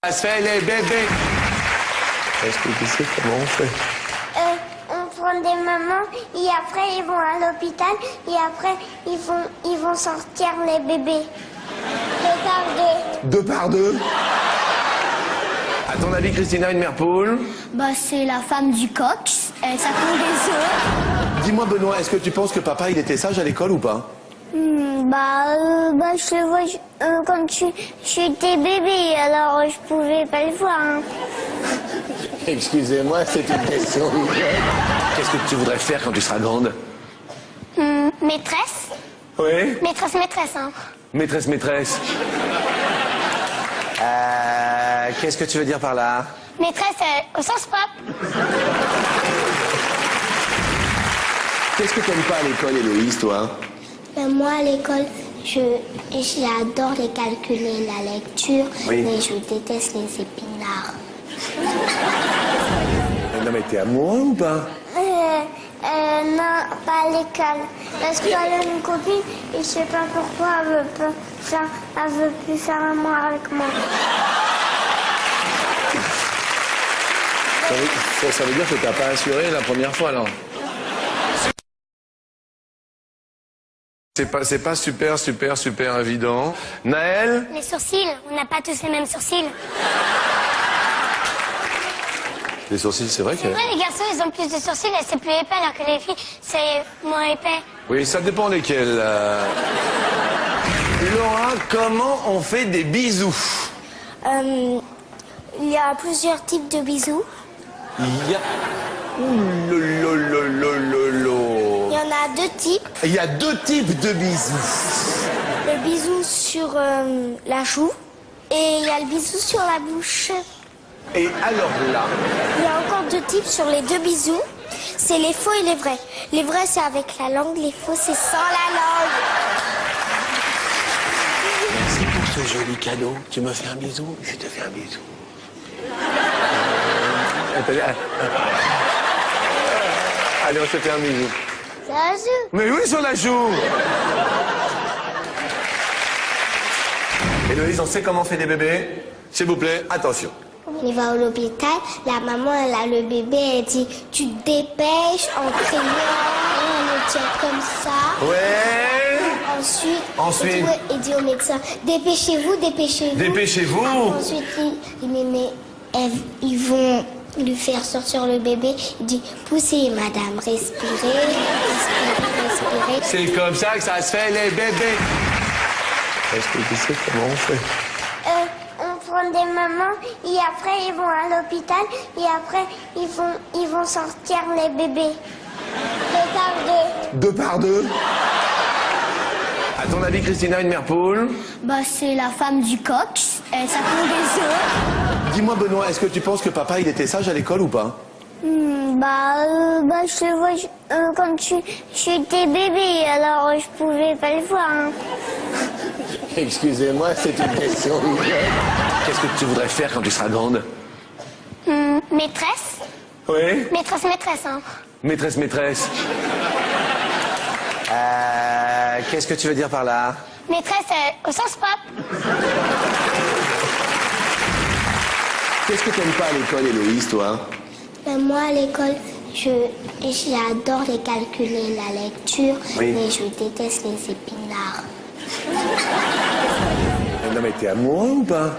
Ça se fait les bébés. Est-ce que tu sais comment on fait? On prend des mamans et après ils vont à l'hôpital et après ils vont sortir les bébés. Deux par deux. Deux par deux? À ton avis, Christina, une mère poule? Bah, c'est la femme du coq. Ça pond des œufs. Dis-moi, Benoît, est-ce que tu penses que papa, il était sage à l'école ou pas? Je le vois quand j'étais bébé, alors je pouvais pas le voir. Hein. Excusez-moi, c'est une question. Qu'est-ce que tu voudrais faire quand tu seras grande? Maîtresse. Oui. Maîtresse, hein. Maîtresse. Qu'est-ce que tu veux dire par là? Maîtresse au sens propre. Qu'est-ce que t'aimes pas à l'école, Héloïse, toi? Moi, à l'école, j'adore les calculs et la lecture, oui. Mais je déteste les épinards. Non, mais t'es amoureux ou pas? Non, pas à l'école. Parce qu'elle a une copine et je sais pas pourquoi elle veut plus faire l'amour avec moi. Ça veut dire que t'as pas assuré la première fois, alors? C'est pas super évident. Naël? Les sourcils, on n'a pas tous les mêmes sourcils. Les sourcils, c'est vrai que... Ouais, les garçons, ils ont plus de sourcils et c'est plus épais, alors que les filles, c'est moins épais. Oui, ça dépend lesquels. Laura, comment on fait des bisous? Il y a plusieurs types de bisous. Il y a... Il y en a deux types. Il y a deux types de bisous. Le bisou sur la joue et il y a le bisou sur la bouche. Et alors là... Il y a encore deux types sur les deux bisous. C'est les faux et les vrais. Les vrais, c'est avec la langue. Les faux, c'est sans la langue. Merci pour ce joli cadeau. Tu me fais un bisou? Je te fais un bisou. Allez, on se fait un bisou. C'est la joue. Mais oui, sur la joue. Héloïse, on sait comment on fait des bébés? S'il vous plaît, attention. Il va à l'hôpital, la maman, elle a le bébé, elle dit « Tu te dépêches en criant, on le tient comme ça. » Ouais. Ensuite. Il dit au médecin « Dépêchez-vous, dépêchez-vous. » Dépêchez-vous. Ensuite, ils vont lui faire sortir le bébé. Il dit « Poussez, madame, respirez. » C'est comme ça que ça se fait, les bébés. Est-ce que tu sais comment on fait? On prend des mamans et après ils vont à l'hôpital et après ils vont sortir les bébés. Deux par deux. Deux par deux? À ton avis, Christina, une mère poule? Bah, c'est la femme du coq. Ça pond des œufs. Dis-moi, Benoît, est-ce que tu penses que papa, il était sage à l'école ou pas? Je le vois quand j'étais bébé, alors je pouvais pas le voir. Hein. Excusez-moi, c'est une question. Qu'est-ce que tu voudrais faire quand tu seras grande? Maîtresse. Oui. Maîtresse, hein. Maîtresse. Qu'est-ce que tu veux dire par là? Maîtresse au sens propre. Qu'est-ce que t'aimes pas à l'école, Héloïse, toi? Moi, à l'école, j'adore les calculs et la lecture, oui. Mais je déteste les épinards. Non, mais t'es amoureux ou pas?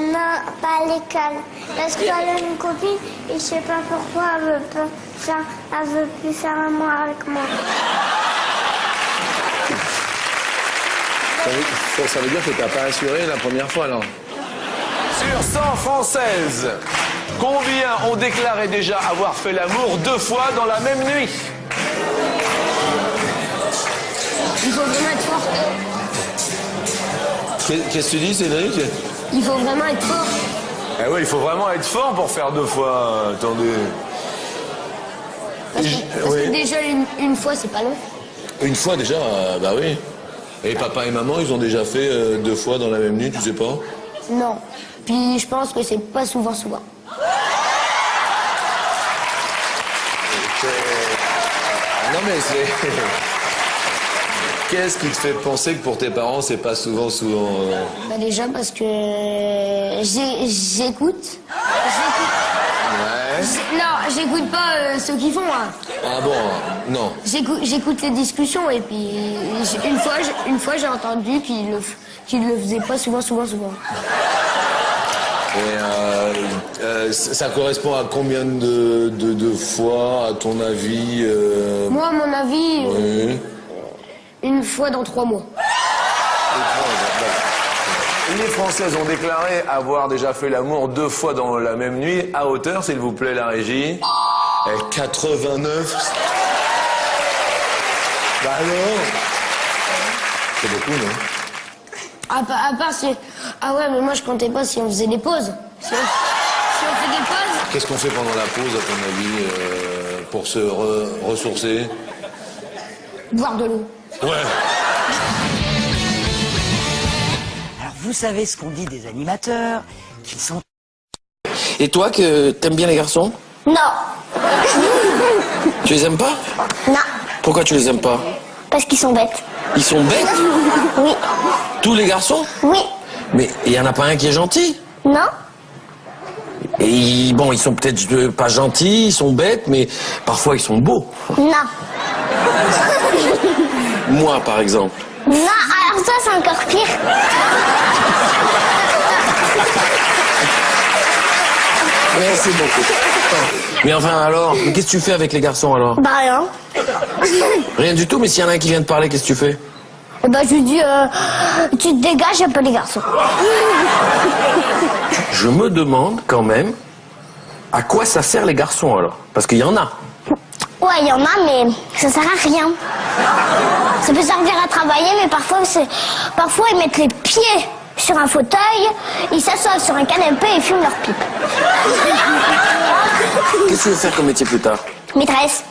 Non, pas à l'école. Parce qu'elle a une copine et je sais pas pourquoi elle veut plus faire l'amour avec moi. Ça veut dire que t'as pas assuré la première fois, alors? Sur 100 Françaises, combien ont déclaré déjà avoir fait l'amour 2 fois dans la même nuit? Il faut vraiment être fort. Qu'est-ce que tu dis, Cédric? Il faut vraiment être fort. Eh oui, il faut vraiment être fort pour faire 2 fois. Attendez. Parce que déjà, une fois, c'est pas long. Une fois déjà, bah oui. Et papa et maman, ils ont déjà fait 2 fois dans la même nuit, tu sais pas? Non. Puis je pense que c'est pas souvent. Non mais c'est... Qu'est-ce qui te fait penser que pour tes parents, c'est pas souvent Bah déjà parce que J'écoute. Ouais. Non, j'écoute pas ce qu'ils font. Hein. Ah bon, non. J'écoute les discussions et puis une fois j'ai entendu qu'ils le faisaient pas souvent. Et ça correspond à combien de fois, à ton avis Moi, à mon avis, Oui. une fois dans 3 mois. Les Françaises ont déclaré avoir déjà fait l'amour 2 fois dans la même nuit. À hauteur, s'il vous plaît, la régie. Et 89. Bah non. C'est beaucoup, non? À part si... Ah ouais, mais moi je comptais pas si on faisait des pauses. Si on fait des pauses... Qu'est-ce qu'on fait pendant la pause, à ton avis, pour se ressourcer? Boire de l'eau. Ouais. Alors vous savez ce qu'on dit des animateurs, qu'ils sont... Et toi, que t'aimes bien les garçons? Non. Tu les aimes pas? Non. Pourquoi tu les aimes pas? Parce qu'ils sont bêtes. Ils sont bêtes? Oui. Tous les garçons? Oui. Mais il y en a pas un qui est gentil? Non. Et bon, ils sont peut-être pas gentils, ils sont bêtes, mais parfois ils sont beaux. Non. Moi, par exemple. Non, alors ça c'est encore pire. Merci beaucoup. Mais enfin alors, mais qu'est-ce que tu fais avec les garçons alors? Bah rien. Rien du tout, mais s'il y en a un qui vient de parler, qu'est-ce que tu fais? Et bah je lui dis, tu te dégages un peu les garçons. Je me demande quand même à quoi ça sert les garçons alors? Parce qu'il y en a. Ouais, il y en a, mais ça sert à rien. Ça peut servir à travailler, mais parfois ils mettent les pieds sur un fauteuil, ils s'assoient sur un canapé et fument leur pipe. Qu'est-ce que tu veux faire comme métier plus tard? Maîtresse.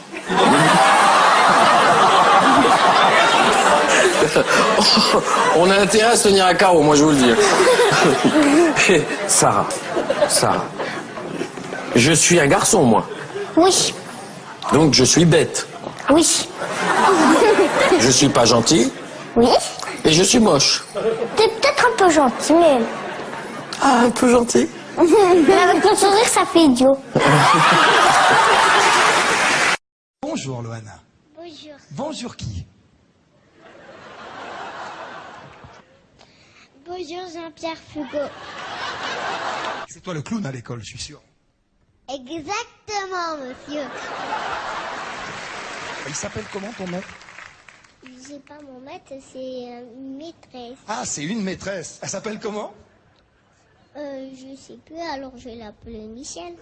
On a intérêt à se tenir à carreau, moi je vous le dis. Sarah, je suis un garçon, moi. Oui. Donc je suis bête. Oui. Je suis pas gentil Oui. et je suis moche. T'es peut-être un peu gentil, mais... Ah, un peu gentil? mais avec ton sourire, ça fait idiot. Bonjour Loana. Bonjour. Bonjour qui? Bonjour Jean-Pierre Fugo. C'est toi le clown à l'école, je suis sûr. Exactement, monsieur. Il s'appelle comment ton nom? J'ai pas mon maître, c'est une maîtresse. Ah, c'est une maîtresse. Elle s'appelle comment? Je sais plus, alors je vais l'appeler Michel.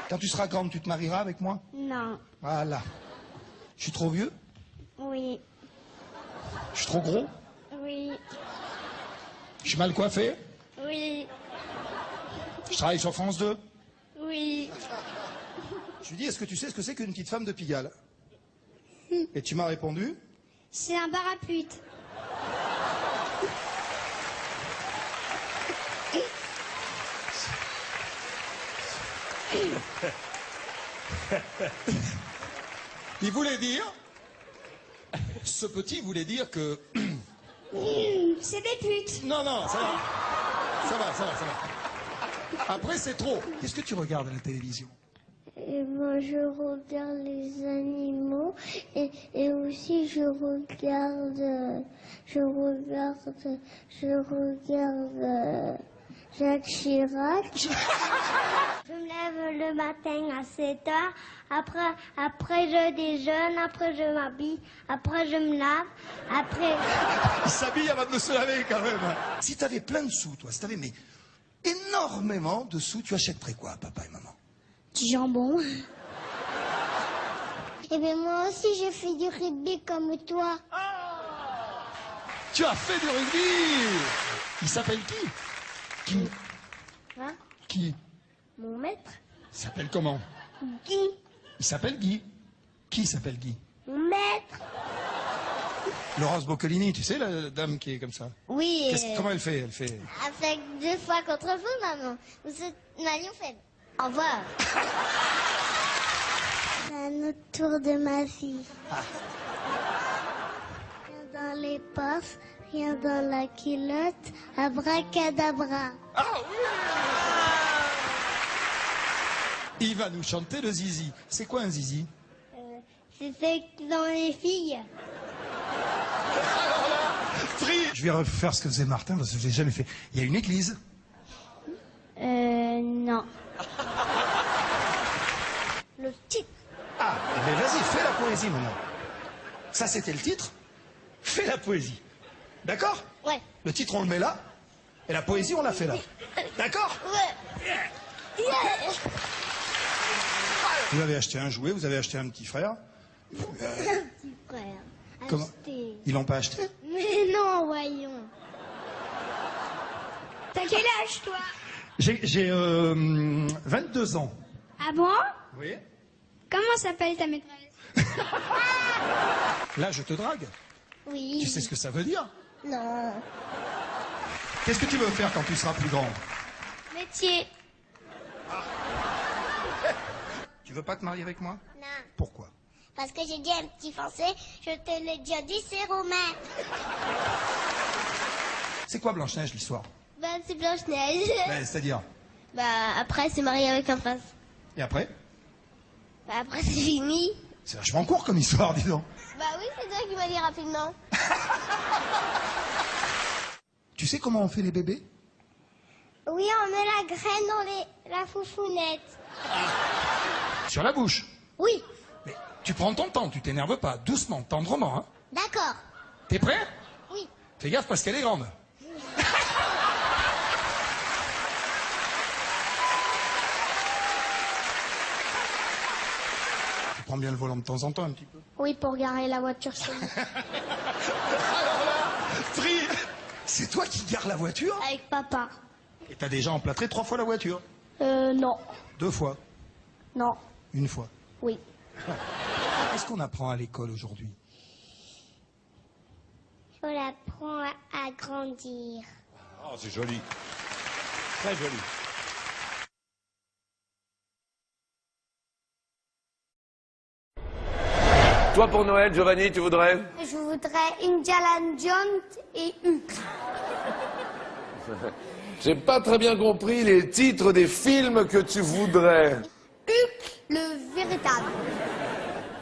Quand tu seras grande, tu te marieras avec moi? Non. Voilà. Je suis trop vieux? Oui. Je suis trop gros? Oui. Je suis mal coiffé? Oui. Je travaille sur France 2? Oui. Je lui dis, est-ce que tu sais ce que c'est qu'une petite femme de Pigalle? Et tu m'as répondu? C'est un bar à pute. Il voulait dire... Ce petit voulait dire que... C'est des putes. Non, non, ça va. Ça va. Après, c'est trop. Qu'est-ce que tu regardes à la télévision? Et moi, je regarde les animaux et aussi je regarde Jacques Chirac. Je me lève le matin à 7 heures. Après je déjeune, après je m'habille, après je me lave, après... Il s'habille avant de se laver quand même. Si tu avais plein de sous, toi, si tu avais mais énormément de sous, tu achèterais quoi à papa et maman? Du jambon. Eh bien moi aussi j'ai fait du rugby comme toi. Tu as fait du rugby. Il s'appelle qui? Qui? Hein? Qui? Mon maître? Il s'appelle comment? Guy. Il s'appelle Guy. Qui s'appelle Guy? Mon maître? Laurence Boccolini, tu sais la dame qui est comme ça? Oui. Comment elle fait? Elle fait... Avec 2 fois contre vous, maman. Vous êtes Marion faible. Au revoir. C'est un autre tour de ma vie. Dans les poches, Rien dans la culotte, abracadabra. Ah oui! Il va nous chanter le zizi. C'est quoi un zizi? C'est fait dans les filles. Je vais refaire ce que faisait Martin parce que je l'ai jamais fait. Il y a une église. Non. Le titre. Ah, eh bien vas-y, fais la poésie maintenant. Ça c'était le titre. Fais la poésie. D'accord? Ouais. Le titre on le met là. Et la poésie on la fait là. D'accord? Ouais. Vous avez acheté un jouet, vous avez acheté un petit frère. Petit frère. Comment? Acheté. Ils l'ont pas acheté? Mais non, voyons. T'as quel âge, toi? J'ai 22 ans. Ah bon? Oui. Comment s'appelle ta maîtresse? Là je te drague. Oui. Tu sais ce que ça veut dire? Non. Qu'est-ce que tu veux faire quand tu seras plus grand? Métier. Tu veux pas te marier avec moi? Non. Pourquoi? Parce que j'ai dit un petit français, je te l'ai déjà dit, c'est romain. C'est quoi Blanche-Neige l'histoire? Ben, c'est Blanche-Neige. Ben, c'est-à-dire? Bah, après, c'est marié avec un prince. Et après? Bah, après, c'est fini. C'est vachement court comme histoire, dis donc. Bah oui, c'est toi qui m'as dit rapidement. Tu sais comment on fait les bébés? Oui, on met la graine dans la foufounette. Sur la bouche. Oui, Mais tu prends ton temps, tu t'énerves pas. Doucement, tendrement, hein. d'accord. T'es prêt? Oui. Fais gaffe parce qu'elle est grande. Tu prends bien le volant de temps en temps un petit peu. Oui, pour garer la voiture chez nous. Free, c'est toi qui gares la voiture? Avec papa. Et t'as déjà emplâtré 3 fois la voiture? Non. 2 fois? Non. 1 fois? Oui. Qu'est-ce qu'on apprend à l'école aujourd'hui? Faut l'apprendre à grandir. Oh, c'est joli. Très joli. Toi, pour Noël, Giovanni, tu voudrais? Je voudrais Indiana Jones et Hulk. J'ai pas très bien compris les titres des films que tu voudrais. Hulk, le véritable.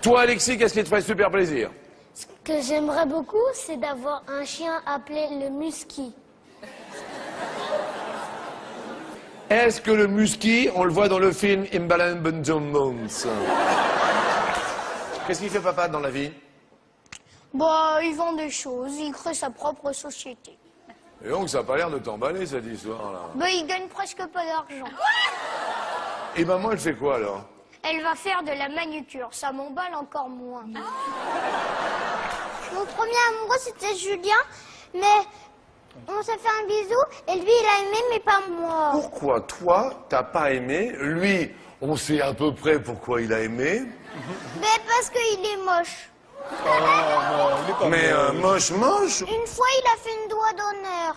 Toi, Alexis, qu'est-ce qui te ferait super plaisir? Ce que j'aimerais beaucoup, c'est d'avoir un chien appelé le Musky. Est-ce que le musky, on le voit dans le film Imbalan Bones? Qu'est-ce qu'il fait papa dans la vie? Bah, il vend des choses, il crée sa propre société. Et donc, ça n'a pas l'air de t'emballer, cette histoire-là. Bah, il gagne presque pas d'argent. Et maman, elle fait quoi, alors? Elle va faire de la manucure, ça m'emballe encore moins. Mon premier amoureux, c'était Julien, mais on s'est fait un bisou, et lui, il a aimé, mais pas moi. Pourquoi toi, t'as pas aimé? Lui, on sait à peu près pourquoi il a aimé. Mais parce qu'il est moche. Mais moche. Une fois, il a fait une doigt d'honneur.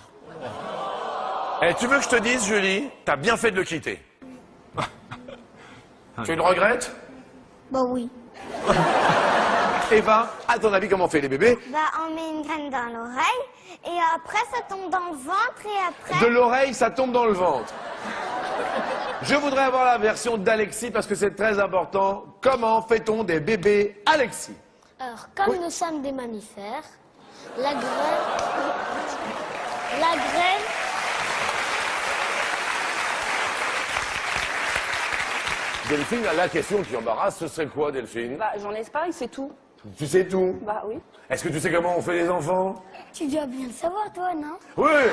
Eh, tu veux que je te dise, Julie, t'as bien fait de le quitter. Tu le regrettes? Bah oui. Eva, à ton avis, comment on fait les bébés? Bah, on met une graine dans l'oreille, et après, ça tombe dans le ventre, et après... De l'oreille, ça tombe dans le ventre. Je voudrais avoir la version d'Alexis parce que c'est très important. Comment fait-on des bébés, Alexis? Alors, comme nous sommes des mammifères, la graine... Delphine, la question qui embarrasse, ce serait quoi, Delphine? Bah, j'en laisse pas, c'est tout. Tu sais tout? Bah oui. Est-ce que tu sais comment on fait les enfants? Tu dois bien le savoir, toi, non? Oui!